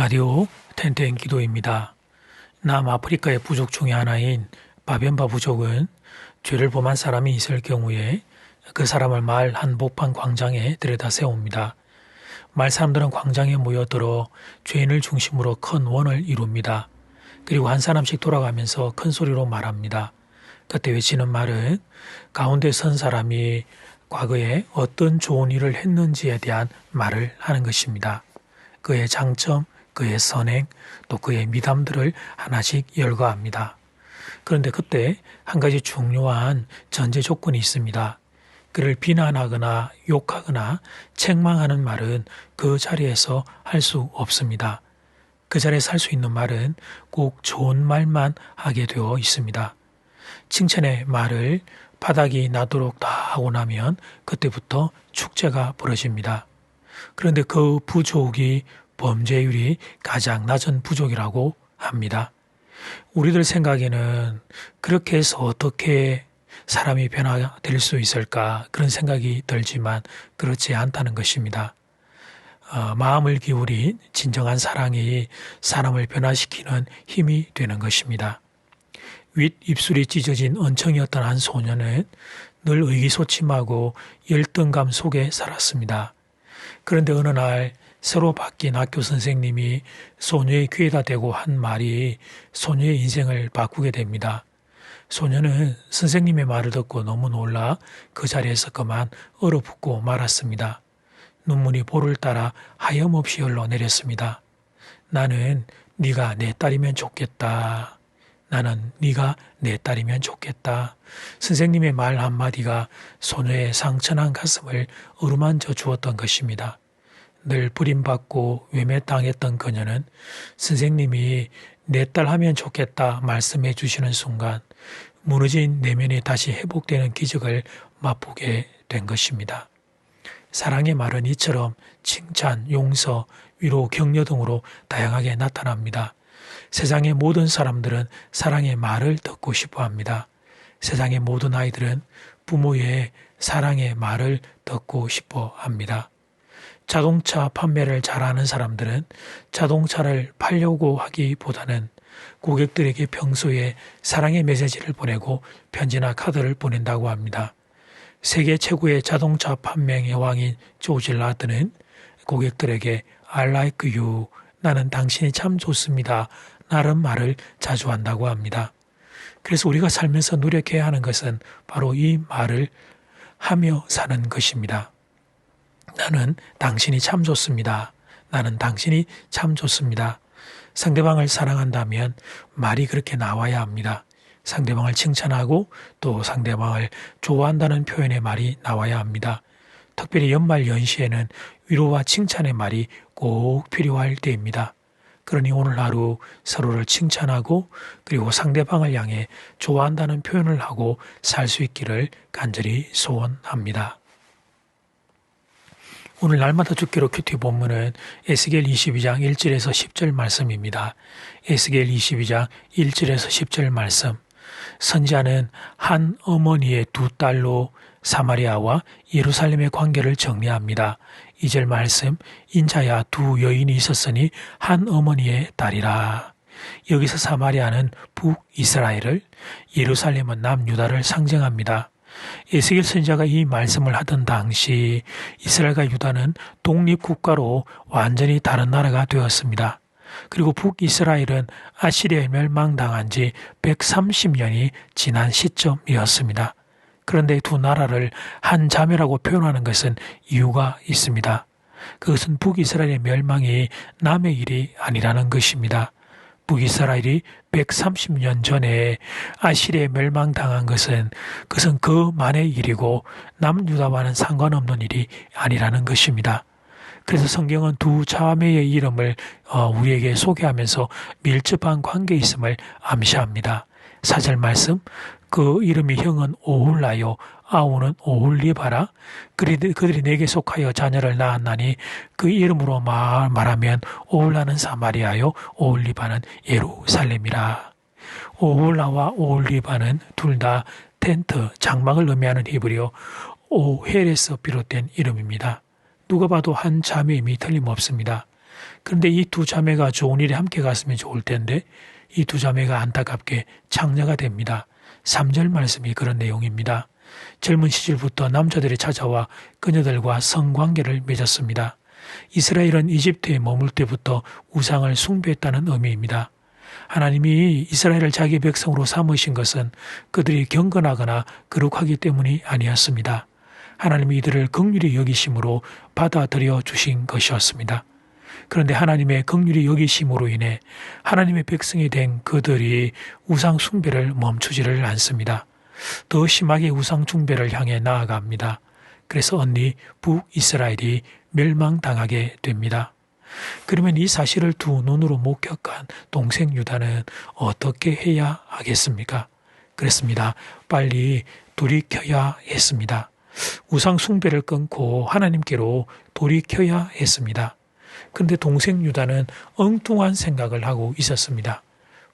라디오 텐텐 기도입니다. 남아프리카의 부족 중의 하나인 바벤바 부족은 죄를 범한 사람이 있을 경우에 그 사람을 마을 한복판 광장에 들여다 세웁니다. 마을 사람들은 광장에 모여들어 죄인을 중심으로 큰 원을 이룹니다. 그리고 한 사람씩 돌아가면서 큰 소리로 말합니다. 그때 외치는 말은 가운데 선 사람이 과거에 어떤 좋은 일을 했는지에 대한 말을 하는 것입니다. 그의 장점, 그의 선행, 또 그의 미담들을 하나씩 열거합니다. 그런데 그때 한 가지 중요한 전제 조건이 있습니다. 그를 비난하거나 욕하거나 책망하는 말은 그 자리에서 할 수 없습니다. 그 자리에서 할 수 있는 말은 꼭 좋은 말만 하게 되어 있습니다. 칭찬의 말을 바닥이 나도록 다 하고 나면 그때부터 축제가 벌어집니다. 그런데 그 부족이 범죄율이 가장 낮은 부족이라고 합니다. 우리들 생각에는 그렇게 해서 어떻게 사람이 변화될 수 있을까 그런 생각이 들지만 그렇지 않다는 것입니다. 마음을 기울인 진정한 사랑이 사람을 변화시키는 힘이 되는 것입니다. 윗입술이 찢어진 언청이었던 한 소녀는 늘 의기소침하고 열등감 속에 살았습니다. 그런데 어느 날 새로 바뀐 학교 선생님이 소녀의 귀에다 대고 한 말이 소녀의 인생을 바꾸게 됩니다. 소녀는 선생님의 말을 듣고 너무 놀라 그 자리에서 그만 얼어붙고 말았습니다. 눈물이 볼을 따라 하염없이 흘러내렸습니다. 나는 네가 내 딸이면 좋겠다. 나는 네가 내 딸이면 좋겠다. 선생님의 말 한마디가 소녀의 상처난 가슴을 어루만져 주었던 것입니다. 늘 버림받고 외면당했던 그녀는 선생님이 내 딸 하면 좋겠다 말씀해 주시는 순간 무너진 내면이 다시 회복되는 기적을 맛보게 된 것입니다. 사랑의 말은 이처럼 칭찬, 용서, 위로, 격려 등으로 다양하게 나타납니다. 세상의 모든 사람들은 사랑의 말을 듣고 싶어 합니다. 세상의 모든 아이들은 부모의 사랑의 말을 듣고 싶어 합니다. 자동차 판매를 잘하는 사람들은 자동차를 팔려고 하기보다는 고객들에게 평소에 사랑의 메시지를 보내고 편지나 카드를 보낸다고 합니다. 세계 최고의 자동차 판매의 왕인 조지 라드는 고객들에게 I like you, 나는 당신이 참 좋습니다. 라는 말을 자주 한다고 합니다. 그래서 우리가 살면서 노력해야 하는 것은 바로 이 말을 하며 사는 것입니다. 나는 당신이 참 좋습니다. 나는 당신이 참 좋습니다. 상대방을 사랑한다면 말이 그렇게 나와야 합니다. 상대방을 칭찬하고 또 상대방을 좋아한다는 표현의 말이 나와야 합니다. 특별히 연말 연시에는 위로와 칭찬의 말이 꼭 필요할 때입니다. 그러니 오늘 하루 서로를 칭찬하고 그리고 상대방을 향해 좋아한다는 표현을 하고 살 수 있기를 간절히 소원합니다. 오늘 날마다 죽기로 큐티 본문은 에스겔 22장 1절에서 10절 말씀입니다. 에스겔 22장 1절에서 10절 말씀. 선지자는 한 어머니의 두 딸로 사마리아와 예루살렘의 관계를 정리합니다. 2절 말씀, 인자야 두 여인이 있었으니 한 어머니의 딸이라. 여기서 사마리아는 북이스라엘을, 예루살렘은 남유다를 상징합니다. 에스겔 선지자가 이 말씀을 하던 당시 이스라엘과 유다는 독립국가로 완전히 다른 나라가 되었습니다. 그리고 북이스라엘은 아시리아에 멸망당한 지 130년이 지난 시점이었습니다. 그런데 두 나라를 한 자매라고 표현하는 것은 이유가 있습니다. 그것은 북이스라엘의 멸망이 남의 일이 아니라는 것입니다. 북이스라엘이 130년 전에 아시리아에 멸망당한 것은 그만의 일이고 남유다와는 상관없는 일이 아니라는 것입니다. 그래서 성경은 두 자매의 이름을 우리에게 소개하면서 밀접한 관계에 있음을 암시합니다. 4절 말씀, 그 이름이 형은 오홀라요 아우는 오홀리바라. 그들이 내게 속하여 자녀를 낳았나니 그 이름으로 말하면 오홀라는 사마리아요 오홀리바는 예루살렘이라. 오홀라와 오홀리바는 둘 다 텐트, 장막을 의미하는 히브리어 오헬에서 비롯된 이름입니다. 누가 봐도 한 자매임이 틀림없습니다. 그런데 이 두 자매가 좋은 일에 함께 갔으면 좋을 텐데 이 두 자매가 안타깝게 창녀가 됩니다. 3절 말씀이 그런 내용입니다. 젊은 시절부터 남자들이 찾아와 그녀들과 성관계를 맺었습니다. 이스라엘은 이집트에 머물 때부터 우상을 숭배했다는 의미입니다. 하나님이 이스라엘을 자기 백성으로 삼으신 것은 그들이 경건하거나 거룩하기 때문이 아니었습니다. 하나님이 이들을 긍휼히 여기심으로 받아들여 주신 것이었습니다. 그런데 하나님의 긍휼히 여기심으로 인해 하나님의 백성이 된 그들이 우상 숭배를 멈추지를 않습니다. 더 심하게 우상 숭배를 향해 나아갑니다. 그래서 언니 북이스라엘이 멸망당하게 됩니다. 그러면 이 사실을 두 눈으로 목격한 동생 유다는 어떻게 해야 하겠습니까? 그랬습니다. 빨리 돌이켜야 했습니다. 우상 숭배를 끊고 하나님께로 돌이켜야 했습니다. 그런데 동생 유다는 엉뚱한 생각을 하고 있었습니다.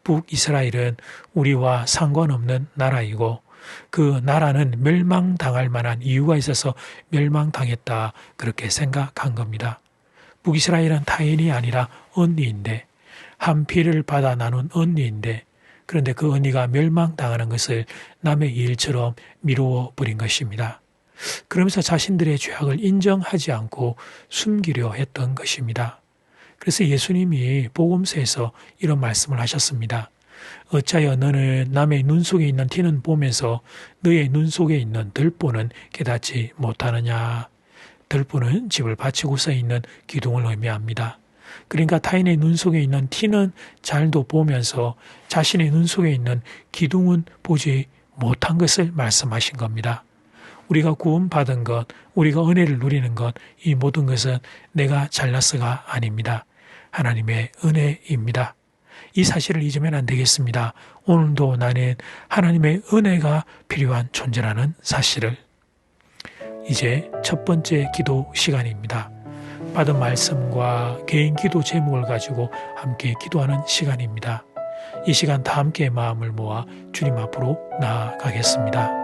북이스라엘은 우리와 상관없는 나라이고 그 나라는 멸망당할 만한 이유가 있어서 멸망당했다 그렇게 생각한 겁니다. 북이스라엘은 타인이 아니라 언니인데 한 피를 받아 나눈 언니인데 그런데 그 언니가 멸망당하는 것을 남의 일처럼 미루어 버린 것입니다. 그러면서 자신들의 죄악을 인정하지 않고 숨기려 했던 것입니다. 그래서 예수님이 복음서에서 이런 말씀을 하셨습니다. 어찌하여 너는 남의 눈 속에 있는 티는 보면서 너의 눈 속에 있는 들보는 깨닫지 못하느냐. 들보는 집을 바치고서 있는 기둥을 의미합니다. 그러니까 타인의 눈 속에 있는 티는 잘도 보면서 자신의 눈 속에 있는 기둥은 보지 못한 것을 말씀하신 겁니다. 우리가 구원받은 것, 우리가 은혜를 누리는 것, 이 모든 것은 내가 잘나서가 아닙니다. 하나님의 은혜입니다. 이 사실을 잊으면 안 되겠습니다. 오늘도 나는 하나님의 은혜가 필요한 존재라는 사실을. 이제 첫 번째 기도 시간입니다. 받은 말씀과 개인 기도 제목을 가지고 함께 기도하는 시간입니다. 이 시간 다 함께 마음을 모아 주님 앞으로 나아가겠습니다.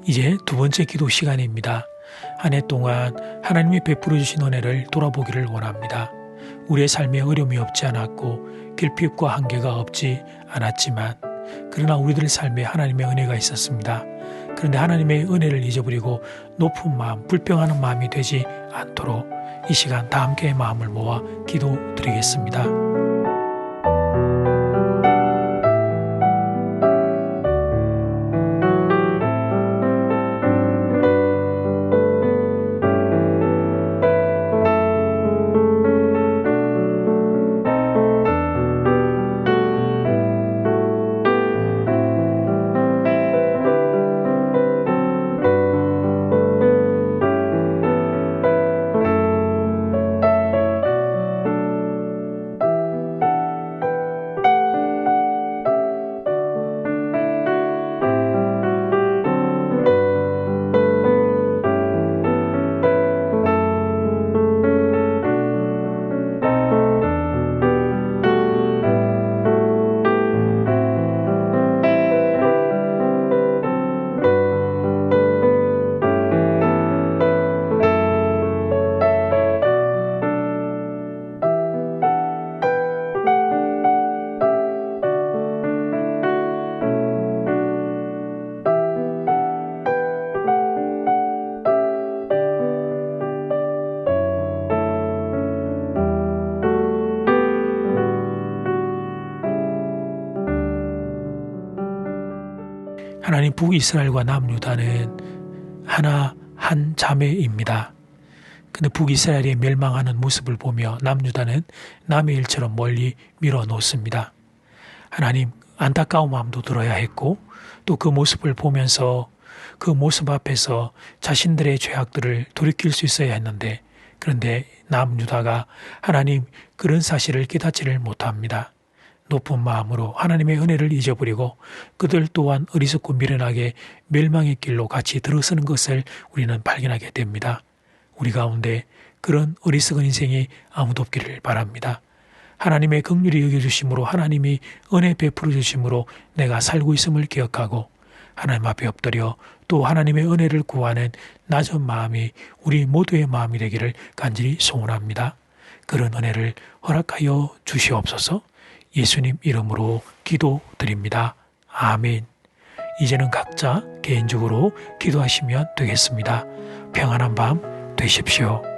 이제 두 번째 기도 시간입니다. 한 해 동안 하나님이 베풀어 주신 은혜를 돌아보기를 원합니다. 우리의 삶에 어려움이 없지 않았고 결핍과 한계가 없지 않았지만 그러나 우리들의 삶에 하나님의 은혜가 있었습니다. 그런데 하나님의 은혜를 잊어버리고 높은 마음, 불평하는 마음이 되지 않도록 이 시간 다 함께 마음을 모아 기도드리겠습니다. 하나님 북이스라엘과 남유다는 하나 한 자매입니다. 근데 북이스라엘이 멸망하는 모습을 보며 남유다는 남의 일처럼 멀리 밀어놓습니다. 하나님 안타까운 마음도 들어야 했고 또 그 모습을 보면서 그 모습 앞에서 자신들의 죄악들을 돌이킬 수 있어야 했는데 그런데 남유다가 하나님 그런 사실을 깨닫지를 못합니다. 높은 마음으로 하나님의 은혜를 잊어버리고 그들 또한 어리석고 미련하게 멸망의 길로 같이 들어서는 것을 우리는 발견하게 됩니다. 우리 가운데 그런 어리석은 인생이 아무도 없기를 바랍니다. 하나님의 긍휼히 여겨주심으로 하나님이 은혜 베풀어 주심으로 내가 살고 있음을 기억하고 하나님 앞에 엎드려 또 하나님의 은혜를 구하는 낮은 마음이 우리 모두의 마음이 되기를 간절히 소원합니다. 그런 은혜를 허락하여 주시옵소서. 예수님 이름으로 기도드립니다. 아멘. 이제는 각자 개인적으로 기도하시면 되겠습니다. 평안한 밤 되십시오.